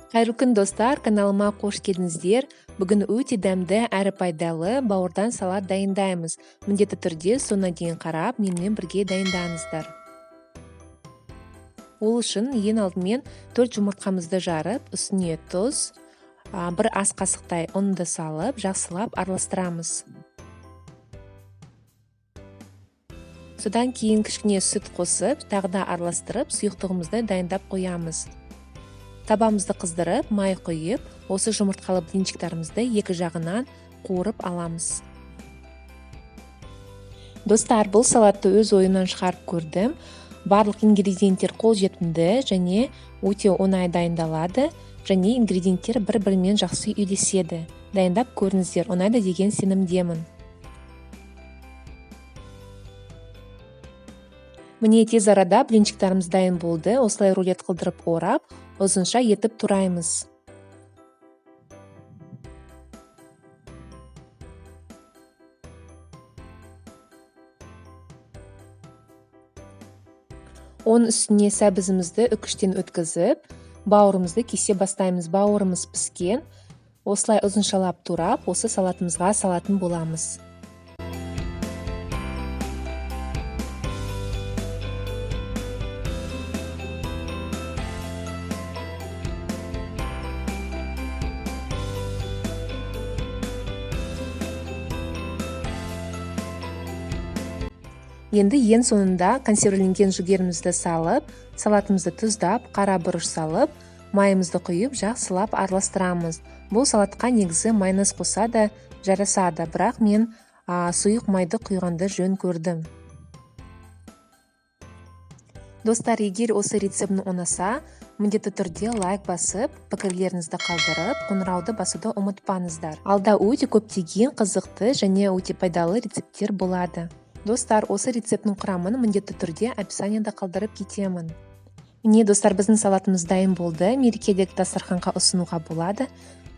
Кайрылуу күн достар, каналыма кош келиңиздер. Бүгүн өтө дамдуу әрі пайдалы бауырдан салат дайындаймыз. Міндетті түрде соңуна дейін қарап, менімен бірге дайындаңыздар. Ол үшін ең алдымен 4 жұмыртқамызды жарып, үстіне тұз, бір ас қасықтай ұнды салып, жақсылап араластырамыз. Содан кейін кішкене сүт қосып, тағы да араластырып, сұйықтығымызды дайындап қоямыз. Табамызды қыздырып, май құйып, осы жұмыртқалы блинчиктарымызды екі жағынан қуырып аламыз. Достар, бұл салатты өз ойымнан шығарып көрдім. Барлық ингредиенттер қолжетімді және өте оңай дайындалады, және ингредиенттер бір-бірімен жақсы үйлеседі. Дайындап көріңіздер, ұнайды деген сенімдемін. Міне тез арада блинчиктарымыз дайын болды. Осылай рулет қылдырып орап, ұзынша етіп тураймыз. Оның үстіне сәбізімізді үкіштен өткізіп, бауырымызды кесе бастаймыз. Бауырымыз піскен. Осылай ұзыншалап турап, осы салатымызға салатын боламыз. Енді ең соңында консервіленген жүгерімізді салып, салатымызды тұздап, қара бұрыш салып, майымызды құйып, жақсылап араластырамыз. Бұл салатқа негізі майонез қоса да жарасады, бірақ мен сұйық майды құйғанды жөн көрдім. Достар, егер осы рецептіні ұнаса, міндетті түрде лайк басып, пікірлеріңізді қалдырып, қоңырауды басуды ұмытпаңыздар. Алда өте көптеген қызықты және өте пайдалы рецепттер болады. Достар, осы рецептің құрамын міндетті түрде описаниеда қалдырып кетемін. Міне достар, біздің салатымыз дайын болды. Мерекелік дастарханға ұсынуға болады.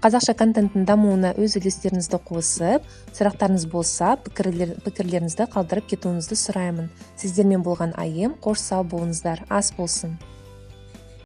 Қазақша контенттің дамуына өз үлестеріңізді қосып, сұрақтарыңыз болса, пікірлеріңізді қалдырып кетуіңізді сұраймын. Сіздермен болған айым, қош сау болыңыздар, ас болсын.